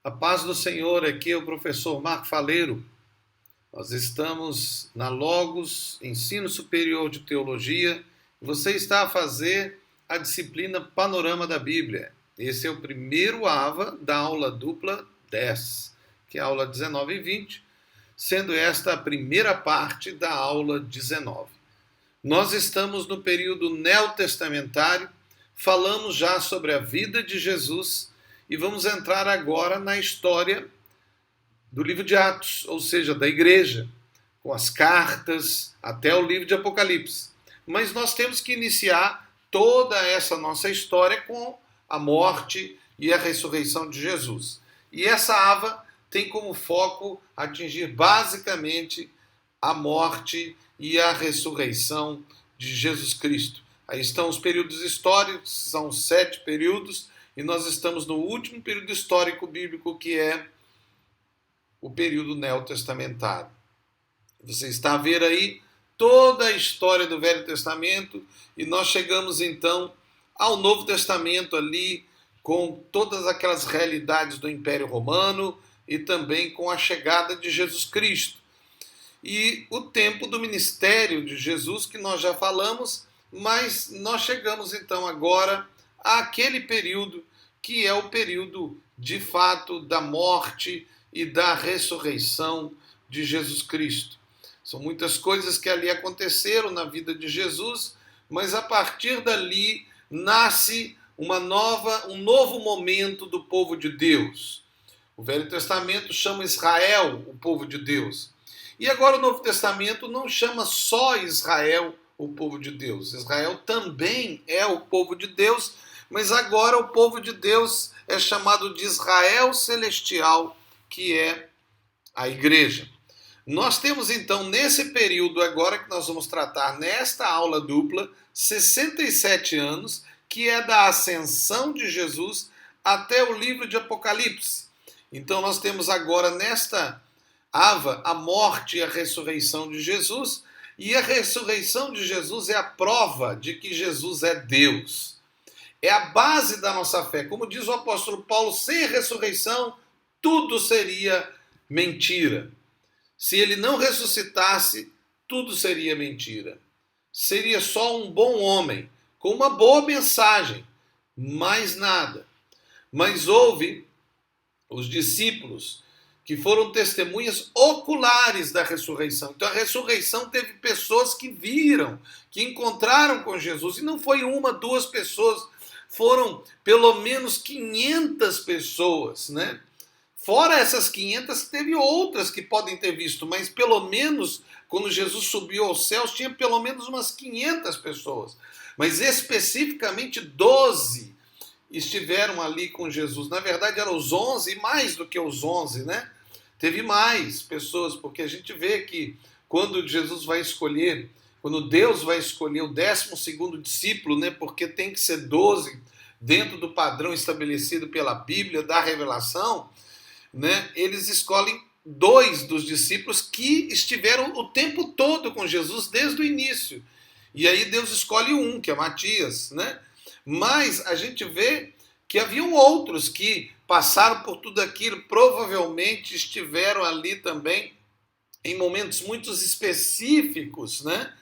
A paz do Senhor, aqui é o professor Marco Faleiro. Nós estamos na Logos, Ensino Superior de Teologia. Você está a fazer a disciplina Panorama da Bíblia. Esse é o primeiro AVA da aula dupla 10, que é a aula 19 e 20, sendo esta a primeira parte da aula 19. Nós estamos no período neotestamentário, falamos já sobre a vida de Jesus e vamos entrar agora na história do livro de Atos, ou seja, da igreja, com as cartas até o livro de Apocalipse. Mas nós temos que iniciar toda essa nossa história com a morte e a ressurreição de Jesus. E essa AVA tem como foco atingir basicamente a morte e a ressurreição de Jesus Cristo. Aí estão os períodos históricos, são 7 períodos, e nós estamos no último período histórico bíblico, que é o período neotestamentário. Você está a ver aí toda a história do Velho Testamento, e nós chegamos então ao Novo Testamento ali, com todas aquelas realidades do Império Romano e também com a chegada de Jesus Cristo. E o tempo do ministério de Jesus, que nós já falamos, mas nós chegamos então agora àquele período que é o período de fato da morte e da ressurreição de Jesus Cristo. São muitas coisas que ali aconteceram na vida de Jesus, mas a partir dali nasce um novo momento do povo de Deus. O Velho Testamento chama Israel o povo de Deus. E agora o Novo Testamento não chama só Israel o povo de Deus. Israel também é o povo de Deus, mas agora o povo de Deus é chamado de Israel Celestial, que é a igreja. Nós temos então nesse período agora que nós vamos tratar nesta aula dupla, 67 anos, que é da ascensão de Jesus até o livro de Apocalipse. Então nós temos agora nesta AVA a morte e a ressurreição de Jesus, e a ressurreição de Jesus é a prova de que Jesus é Deus. É a base da nossa fé. Como diz o apóstolo Paulo, sem ressurreição, tudo seria mentira. Se ele não ressuscitasse, tudo seria mentira. Seria só um bom homem, com uma boa mensagem, mais nada. Mas houve os discípulos que foram testemunhas oculares da ressurreição. Então a ressurreição teve pessoas que viram, que encontraram com Jesus, e não foi uma, duas pessoas, foram pelo menos 500 pessoas, né? Fora essas 500, teve outras que podem ter visto, mas pelo menos, quando Jesus subiu aos céus, tinha pelo menos umas 500 pessoas. Mas especificamente 12 estiveram ali com Jesus. Na verdade, eram os 11, e mais do que os 11, né? Teve mais pessoas, porque a gente vê que quando Jesus vai escolher, quando Deus vai escolher o 12º discípulo, né? Porque tem que ser 12 dentro do padrão estabelecido pela Bíblia, da revelação, né? Eles escolhem 2 dos discípulos que estiveram o tempo todo com Jesus desde o início. E aí Deus escolhe um, que é Matias, né? Mas a gente vê que haviam outros que passaram por tudo aquilo, provavelmente estiveram ali também em momentos muito específicos, né?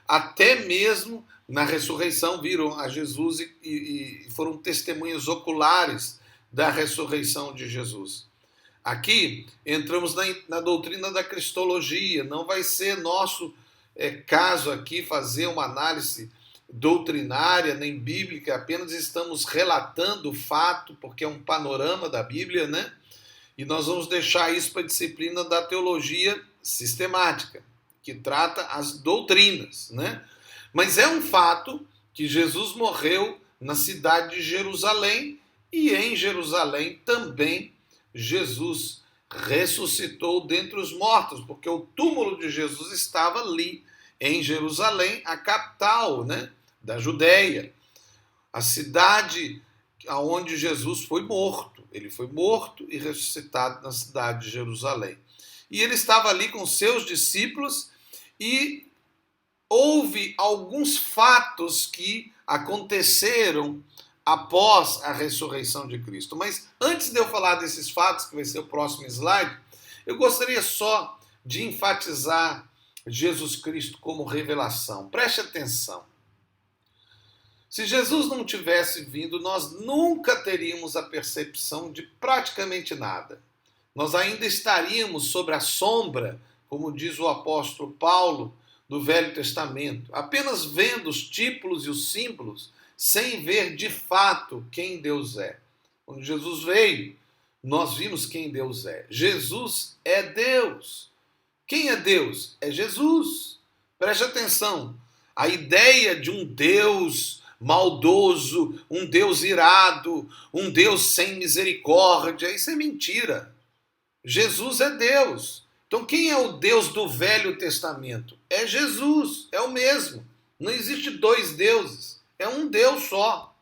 Até mesmo na ressurreição viram a Jesus e foram testemunhas oculares da ressurreição de Jesus. Aqui entramos na doutrina da cristologia. Não vai ser nosso caso aqui fazer uma análise doutrinária nem bíblica, apenas estamos relatando o fato, porque é um panorama da Bíblia, né? E nós vamos deixar isso para a disciplina da teologia sistemática, que trata as doutrinas, né? Mas é um fato que Jesus morreu na cidade de Jerusalém, e em Jerusalém também Jesus ressuscitou dentre os mortos, porque o túmulo de Jesus estava ali em Jerusalém, a capital, né, da Judéia, a cidade onde Jesus foi morto. Ele foi morto e ressuscitado na cidade de Jerusalém. E ele estava ali com seus discípulos, e houve alguns fatos que aconteceram após a ressurreição de Cristo. Mas antes de eu falar desses fatos, que vai ser o próximo slide, eu gostaria só de enfatizar Jesus Cristo como revelação. Preste atenção. Se Jesus não tivesse vindo, nós nunca teríamos a percepção de praticamente nada. Nós ainda estaríamos sobre a sombra, como diz o apóstolo Paulo, do Velho Testamento, apenas vendo os títulos e os símbolos, sem ver de fato quem Deus é. Quando Jesus veio, nós vimos quem Deus é. Jesus é Deus. Quem é Deus? É Jesus. Preste atenção. A ideia de um Deus maldoso, um Deus irado, um Deus sem misericórdia, isso é mentira. Jesus é Deus. Então quem é o Deus do Velho Testamento? É Jesus, é o mesmo. Não existe dois deuses, é um Deus só.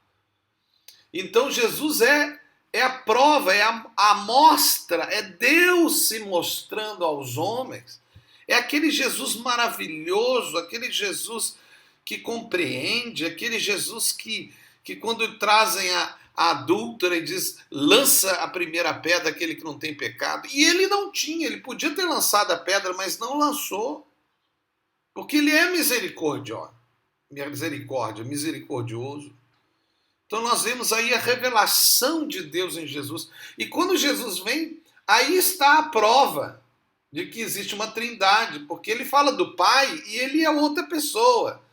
Então Jesus é a prova, é a amostra, é Deus se mostrando aos homens. É aquele Jesus maravilhoso, aquele Jesus que compreende, aquele Jesus que quando trazem a adúltera e diz, lança a primeira pedra, aquele que não tem pecado. E ele não tinha, ele podia ter lançado a pedra, mas não lançou. Porque ele é misericordioso. Então nós vemos aí a revelação de Deus em Jesus. E quando Jesus vem, aí está a prova de que existe uma trindade, porque ele fala do Pai e ele é outra pessoa.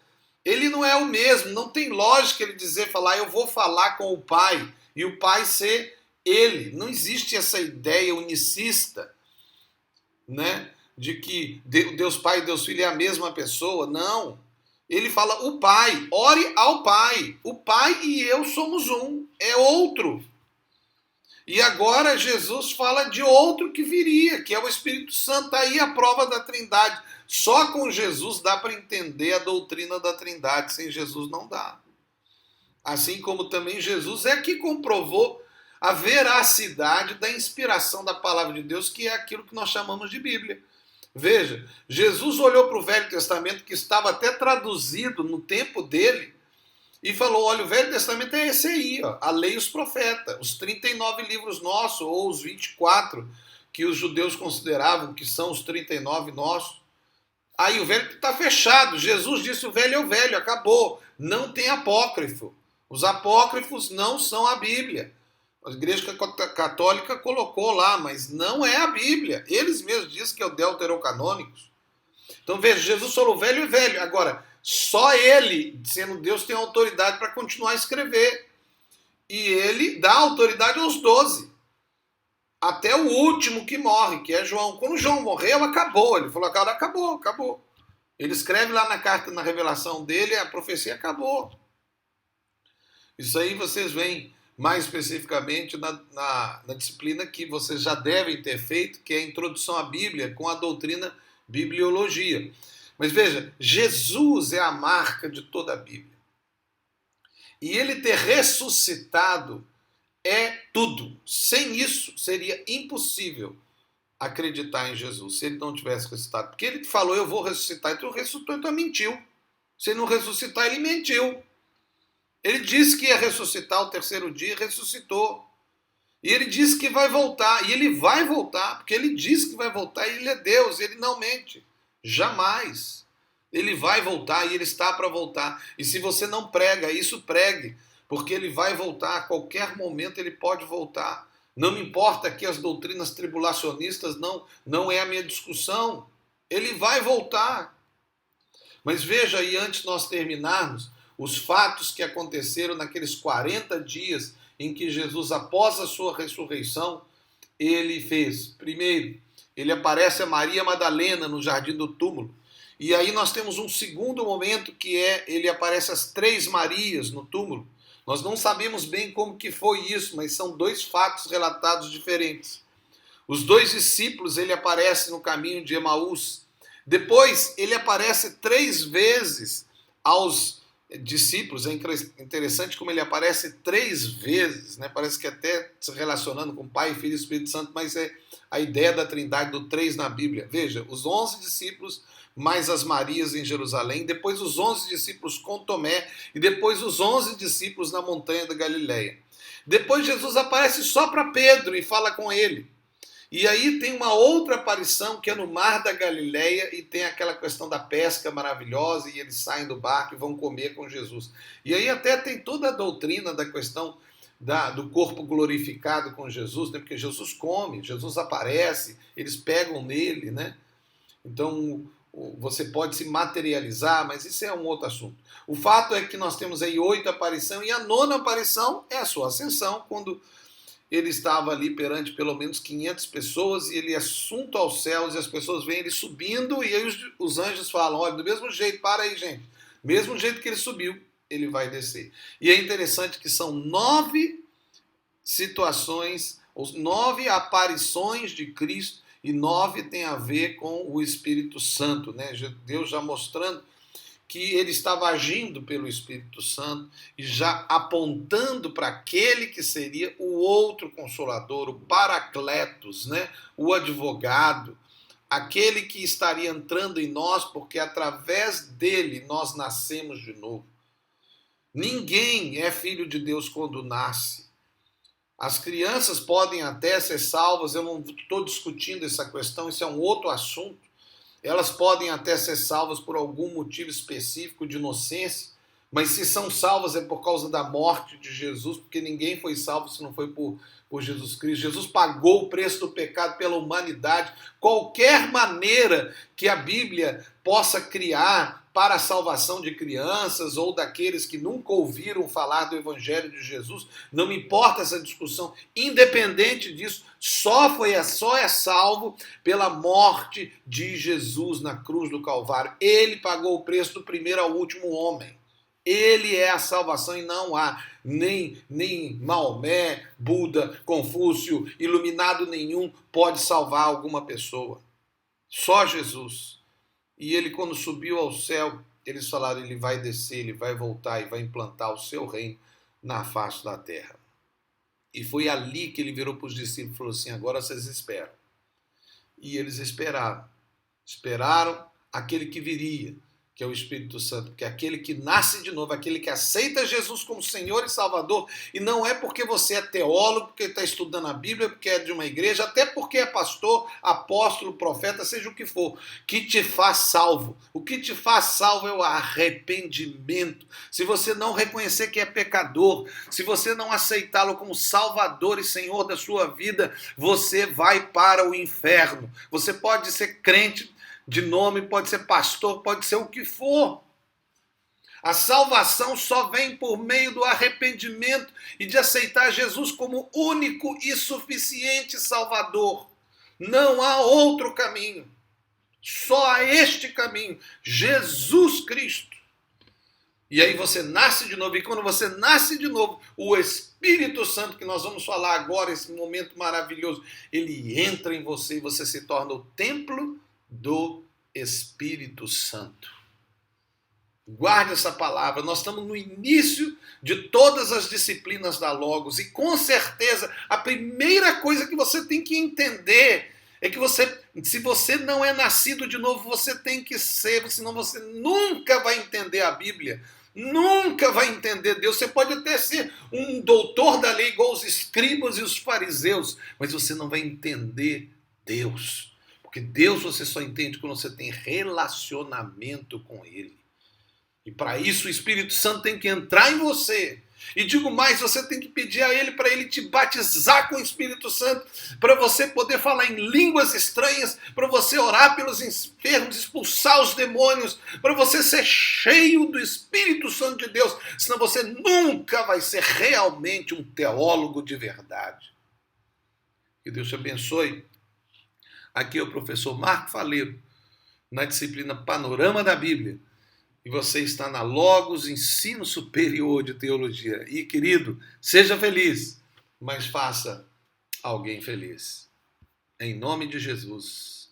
Ele não é o mesmo, não tem lógica ele falar, eu vou falar com o Pai, e o Pai ser ele. Não existe essa ideia unicista, né, de que Deus Pai e Deus Filho é a mesma pessoa. Não. Ele fala o Pai, ore ao Pai. O Pai e eu somos um, é outro. E agora Jesus fala de outro que viria, que é o Espírito Santo. Aí a prova da trindade. Só com Jesus dá para entender a doutrina da trindade, sem Jesus não dá. Assim como também Jesus é que comprovou a veracidade da inspiração da palavra de Deus, que é aquilo que nós chamamos de Bíblia. Veja, Jesus olhou para o Velho Testamento, que estava até traduzido no tempo dele, e falou, olha, o Velho Testamento é esse aí, ó, a lei e os profetas, os 39 livros nossos, ou os 24 que os judeus consideravam que são os 39 nossos. Aí o velho está fechado. Jesus disse, o velho é o velho, acabou. Não tem apócrifo. Os apócrifos não são a Bíblia. A Igreja Católica colocou lá, mas não é a Bíblia. Eles mesmos dizem que é o deuterocanônicos. Então veja, Jesus falou velho e velho. Agora, só ele, sendo Deus, tem autoridade para continuar a escrever. E ele dá autoridade aos 12. Até o último que morre, que é João. Quando João morreu, acabou. Ele falou, cara, acabou. Ele escreve lá na carta, na revelação dele, a profecia acabou. Isso aí vocês veem mais especificamente na disciplina que vocês já devem ter feito, que é a introdução à Bíblia, com a doutrina bibliologia. Mas veja, Jesus é a marca de toda a Bíblia. E ele ter ressuscitado é tudo. Sem isso, seria impossível acreditar em Jesus, se ele não tivesse ressuscitado. Porque ele falou, eu vou ressuscitar, então ressuscitou, então mentiu. Se ele não ressuscitar, ele mentiu. Ele disse que ia ressuscitar o terceiro dia, ressuscitou. E ele disse que vai voltar, e ele vai voltar, porque ele disse que vai voltar, e ele é Deus, ele não mente. Jamais. Ele vai voltar, e ele está para voltar. E se você não prega isso, pregue. Porque ele vai voltar, a qualquer momento ele pode voltar. Não me importa que as doutrinas tribulacionistas não é a minha discussão. Ele vai voltar. Mas veja aí, antes de nós terminarmos, os fatos que aconteceram naqueles 40 dias em que Jesus, após a sua ressurreição, ele fez. Primeiro, ele aparece a Maria Madalena no jardim do túmulo. E aí nós temos um segundo momento que ele aparece às 3 Marias no túmulo. Nós não sabemos bem como que foi isso, mas são 2 fatos relatados diferentes. Os 2 discípulos, ele aparece no caminho de Emaús. Depois, ele aparece 3 vezes aos discípulos. É interessante como ele aparece 3 vezes, né? Parece que até se relacionando com Pai, Filho e Espírito Santo, mas é a ideia da trindade do 3 na Bíblia. Veja, os 11 discípulos, mais as Marias em Jerusalém, depois os 11 discípulos com Tomé e depois os 11 discípulos na montanha da Galileia. Depois Jesus aparece só para Pedro e fala com ele. E aí tem uma outra aparição que é no Mar da Galileia e tem aquela questão da pesca maravilhosa e eles saem do barco e vão comer com Jesus. E aí até tem toda a doutrina da questão do corpo glorificado com Jesus, né? Porque Jesus come, Jesus aparece, eles pegam nele, né? Então você pode se materializar, mas isso é um outro assunto. O fato é que nós temos aí 8 aparições e a 9ª aparição é a sua ascensão, quando ele estava ali perante pelo menos 500 pessoas e ele é assunto aos céus e as pessoas veem ele subindo e aí os anjos falam, olha, do mesmo jeito, para aí gente, mesmo jeito que ele subiu, ele vai descer. E é interessante que são 9 situações, 9 aparições de Cristo e 9 tem a ver com o Espírito Santo, né? Deus já mostrando que ele estava agindo pelo Espírito Santo e já apontando para aquele que seria o outro Consolador, o Paracletos, né? O advogado, aquele que estaria entrando em nós, porque através dele nós nascemos de novo. Ninguém é filho de Deus quando nasce. As crianças podem até ser salvas, eu não estou discutindo essa questão, isso é um outro assunto. Elas podem até ser salvas por algum motivo específico de inocência, mas se são salvas é por causa da morte de Jesus, porque ninguém foi salvo se não foi por Jesus Cristo. Jesus pagou o preço do pecado pela humanidade. Qualquer maneira que a Bíblia possa criar para a salvação de crianças ou daqueles que nunca ouviram falar do Evangelho de Jesus, não me importa essa discussão, independente disso, só é salvo pela morte de Jesus na cruz do Calvário. Ele pagou o preço do primeiro ao último homem. Ele é a salvação e não há nem Maomé, Buda, Confúcio, iluminado nenhum pode salvar alguma pessoa. Só Jesus. E ele, quando subiu ao céu, eles falaram, ele vai descer, ele vai voltar e vai implantar o seu reino na face da terra. E foi ali que ele virou para os discípulos e falou assim, agora vocês esperam. E eles esperaram. Esperaram aquele que viria, que é o Espírito Santo, porque é aquele que nasce de novo, aquele que aceita Jesus como Senhor e Salvador, e não é porque você é teólogo, porque está estudando a Bíblia, porque é de uma igreja, até porque é pastor, apóstolo, profeta, seja o que for, que te faz salvo. O que te faz salvo é o arrependimento. Se você não reconhecer que é pecador, se você não aceitá-lo como Salvador e Senhor da sua vida, você vai para o inferno. Você pode ser crente de nome, pode ser pastor, pode ser o que for. A salvação só vem por meio do arrependimento e de aceitar Jesus como único e suficiente Salvador. Não há outro caminho. Só há este caminho, Jesus Cristo. E aí você nasce de novo, e quando você nasce de novo, o Espírito Santo, que nós vamos falar agora, esse momento maravilhoso, ele entra em você e você se torna o templo do Espírito Santo. Guarde essa palavra, nós estamos no início de todas as disciplinas da Logos e com certeza a primeira coisa que você tem que entender é que se você não é nascido de novo, você tem que ser, senão você nunca vai entender a Bíblia, nunca vai entender Deus. Você pode até ser um doutor da lei igual os escribas e os fariseus, mas você não vai entender Deus. Porque Deus você só entende quando você tem relacionamento com Ele. E para isso o Espírito Santo tem que entrar em você. E digo mais, você tem que pedir a Ele para Ele te batizar com o Espírito Santo, para você poder falar em línguas estranhas, para você orar pelos enfermos, expulsar os demônios, para você ser cheio do Espírito Santo de Deus, senão você nunca vai ser realmente um teólogo de verdade. Que Deus te abençoe. Aqui é o professor Marco Faleiro, na disciplina Panorama da Bíblia. E você está na Logos Ensino Superior de Teologia. E, querido, seja feliz, mas faça alguém feliz. Em nome de Jesus.